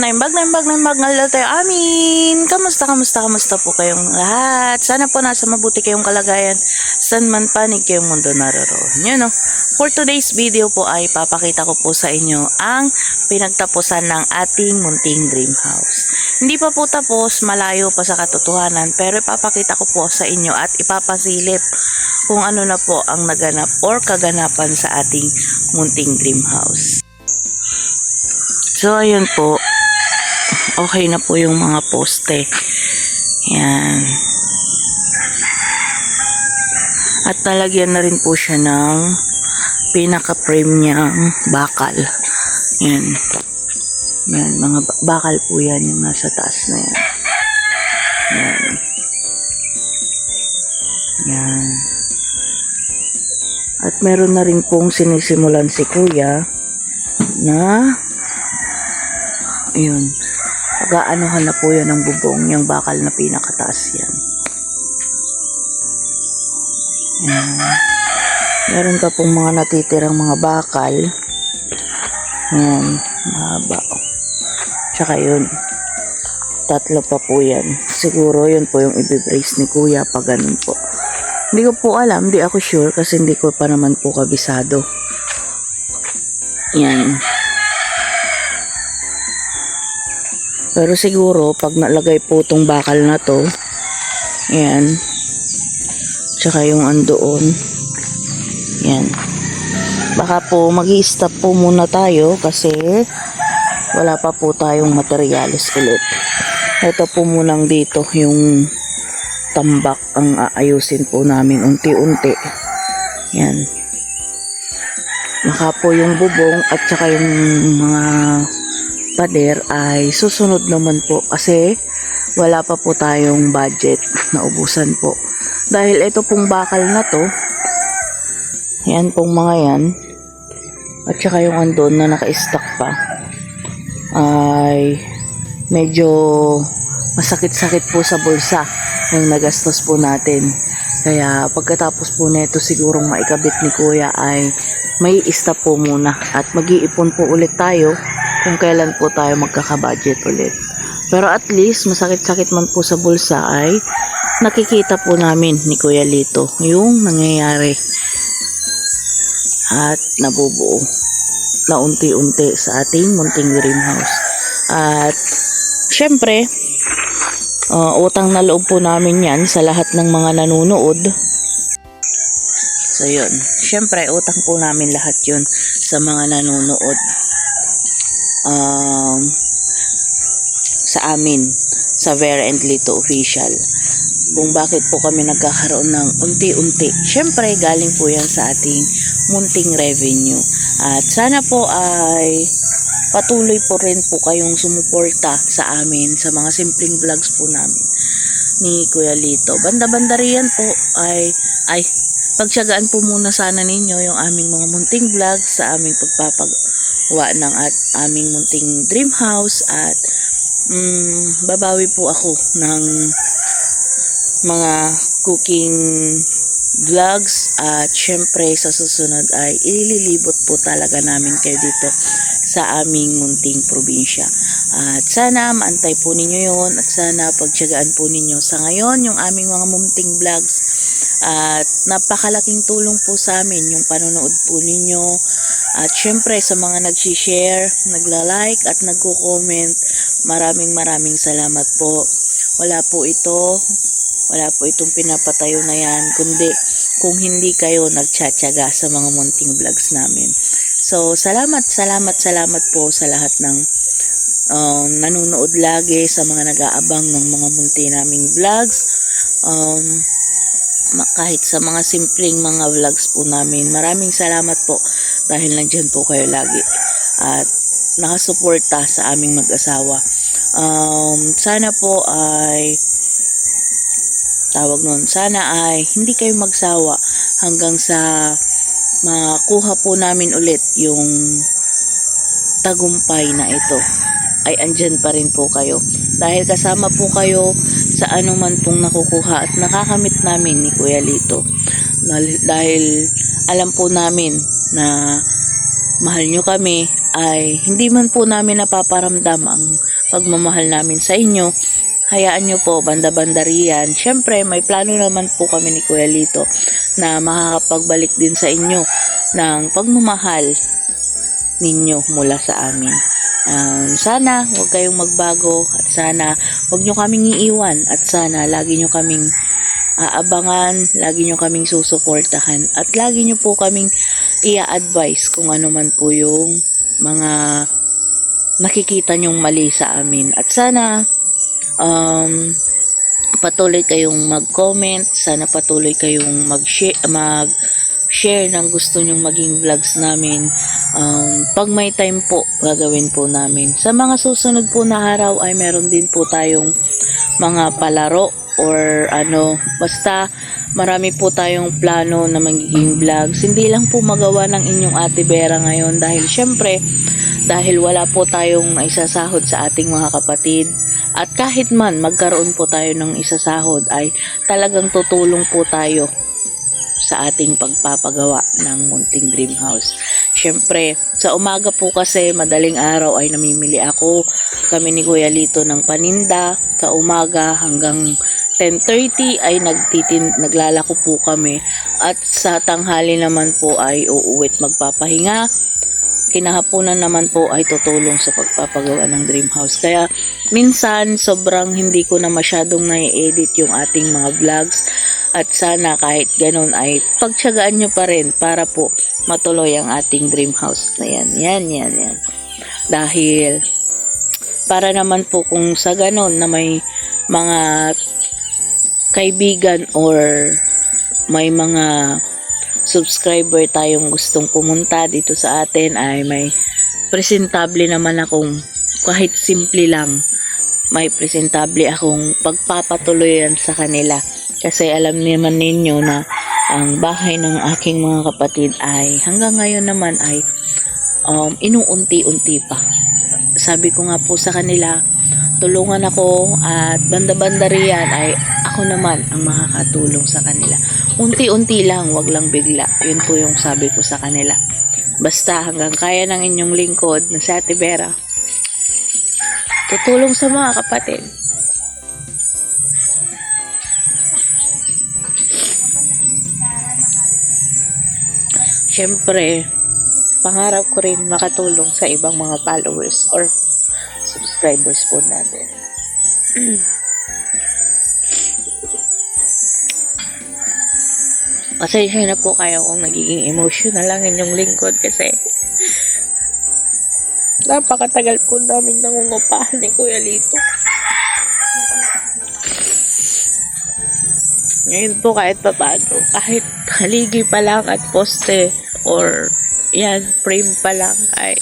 naimbag nga tayo amin. Kamusta po kayong lahat? Sana po nasa mabuti kayong kalagayan. San man panig kayong mundo naroroon. Yun, no? For today's video po ay papakita ko po sa inyo ang pinagtapusan ng ating munting dream house. Hindi pa po tapos, malayo pa sa katotohanan, pero ipapakita ko po sa inyo at ipapasilip kung ano na po ang naganap or kaganapan sa ating munting dream house. So, ayun po. Okay na po yung mga poste. Yan. At nalagyan na rin po siya ng pinaka-frame niyang bakal. Yan. Yan. Mga bakal po yan yung nasa taas na yan. Yan. Yan. At meron na rin pong sinisimulan si Kuya na ayun, pag-aanuhan na po yan ng bubong, yung bakal na pinakataas yan. Ayan. Meron pa pong mga natitirang mga bakal. Ayan, mahaba. Tsaka yun, tatlo pa po yan. Siguro yun po yung i-brace ni Kuya pag ganun po. Hindi ko po alam, hindi ako sure kasi hindi ko pa naman po kabisado. Yan. Pero siguro, pag nalagay po itong bakal na to, yan, tsaka yung andoon, yan, baka po mag-i-stop po muna tayo kasi wala pa po tayong materialis ulit. Ito po munang dito, yung tambak ang aayusin po namin unti-unti. Yan. Baka po yung bubong at tsaka yung mga pader ay susunod naman po kasi wala pa po tayong budget na ubusan po. Dahil ito pong bakal na to, yan pong mga yan, at saka yung andon na naka-stack pa, ay medyo masakit-sakit po sa bulsa yung nagastos po natin. Kaya pagkatapos po neto sigurong maikabit ni Kuya ay may stop po muna at mag-iipon po ulit tayo kung kailan po tayo magkaka-budget ulit. Pero at least masakit-sakit man po sa bulsa ay nakikita po namin ni Kuya Lito yung nangyayari at nabubuo na unti-unti sa ating munting dream house. At syempre, utang na loob po namin yan sa lahat ng mga nanonood. So yun, syempre utang po namin lahat yun sa mga nanonood sa amin, sa Vera and Lito Official, kung bakit po kami nagkakaroon ng unti-unti. Syempre galing po yan sa ating munting revenue. At sana po ay patuloy po rin po kayong sumuporta sa amin sa mga simpleng vlogs po namin ni Kuya Lito. Banda-banda riyan po ay pagtiyagaan po muna sana ninyo yung aming mga munting vlogs sa aming pagpapagawa ng aming munting dream house. At babawi po ako ng mga cooking vlogs at syempre sa susunod ay ililibot po talaga namin kayo dito sa aming munting probinsya. At sana maantay po ninyo yon at sana pagtiyagaan po ninyo sa ngayon yung aming mga munting vlogs. At napakalaking tulong po sa amin yung panonood po ninyo. At syempre sa mga nag-share, nagla-like at nagko-comment, maraming salamat po. Wala po itong pinapatayo na yan, kundi kung hindi kayo nagtsatsaga sa mga munting vlogs namin. So, salamat po sa lahat ng nanonood lagi, sa mga nag-aabang ng mga munti naming vlogs. Kahit sa mga simpleng mga vlogs po namin, maraming salamat po dahil nandyan po kayo lagi at nakasuporta sa aming mag-asawa. Sana po ay sana ay hindi kayo magsawa hanggang sa makuha po namin ulit yung tagumpay na ito, ay andyan pa rin po kayo dahil kasama po kayo sa anuman pong nakukuha at nakakamit namin ni Kuya Lito. Dahil alam po namin na mahal nyo kami, ay hindi man po namin napaparamdam ang pagmamahal namin sa inyo. Hayaan nyo po, banda-banda riyan. Syempre, may plano naman po kami ni Kuya Lito na makakapagbalik din sa inyo ng pagmamahal ninyo mula sa amin. Sana huwag kayong magbago at sana huwag nyo kaming iiwan at sana lagi nyo kaming aabangan, lagi nyo kaming susuportahan at lagi nyo po kaming i-advise kung ano man po yung mga nakikita nyong mali sa amin. At sana patuloy kayong mag-comment, sana patuloy kayong mag-share ng gusto nyong maging vlogs namin. Pag may time po, gagawin po namin. Sa mga susunod po na araw ay meron din po tayong mga palaro or basta marami po tayong plano na magiging vlogs. Hindi lang po magawa ng inyong Ate Vera ngayon dahil syempre, dahil wala po tayong isasahod sa ating mga kapatid. At kahit man magkaroon po tayo ng isasahod ay talagang tutulong po tayo sa ating pagpapagawa ng munting dream house. Syempre, sa umaga po kasi madaling araw ay namimili kami ni Kuya Lito ng paninda. Sa umaga hanggang 10:30 ay naglalako po kami. At sa tanghali naman po ay uuwi't magpapahinga. Kinahaponan naman po ay tutulong sa pagpapagawa ng dream house. Kaya minsan sobrang hindi ko na masyadong na-edit yung ating mga vlogs. At sana kahit ganun ay pagtiyagaan nyo pa rin para po matuloy ang ating dream house na yan. Yan. Dahil para naman po kung sa ganun na may mga kaibigan or may mga subscriber tayong gustong pumunta dito sa atin ay may presentable naman akong kahit simple lang may presentable akong pagpapatuloyan sa kanila kasi alam naman ninyo na ang bahay ng aking mga kapatid ay hanggang ngayon naman ay inuunti-unti pa. Sabi ko nga po sa kanila, tulungan ako at banda-banda riyan ay ako naman ang makakatulong sa kanila. Unti-unti lang, wag lang bigla. Yun po yung sabi ko sa kanila. Basta hanggang kaya ng inyong lingkod na si Ate Vera, tutulong sa mga kapatid. Siyempre, pangarap ko rin makatulong sa ibang mga followers or subscribers po natin. Pasensya na po kayo kung nagiging emotional lang inyong lingkod kasi napakatagal po namin nangungupahan ni Kuya Lito. Ngayon po kahit papaano, kahit haligi pa lang at poste or frame pa lang ay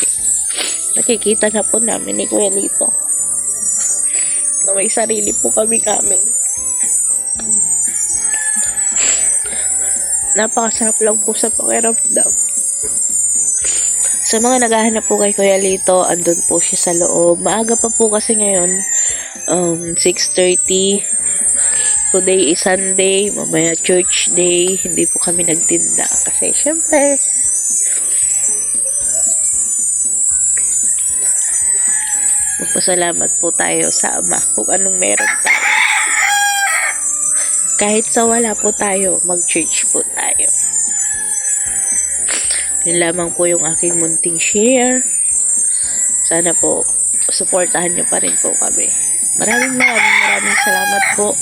nakikita na po namin ni Kuya Lito na may sarili po kami. Napakasarap lang po sa pakiramdam. Sa mga naghahanap po kay Kuya Lito, andun po siya sa loob. Maaga pa po kasi ngayon, 6:30. Today is Sunday, mamaya church day. Hindi po kami nagtinda kasi syempre magpasalamat po tayo sa Ama kung anong meron tayo. Kahit sa wala po tayo, mag-church po tayo. Yun lamang po yung aking munting share. Sana po, supportahan nyo pa rin po kami. Maraming salamat po.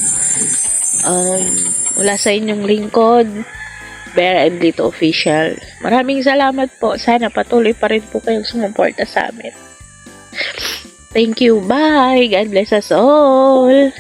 Mula sa inyong lingkod, Vera and Lito Official. Maraming salamat po. Sana patuloy pa rin po kayong sumuporta sa amin. Thank you. Bye. God bless us all.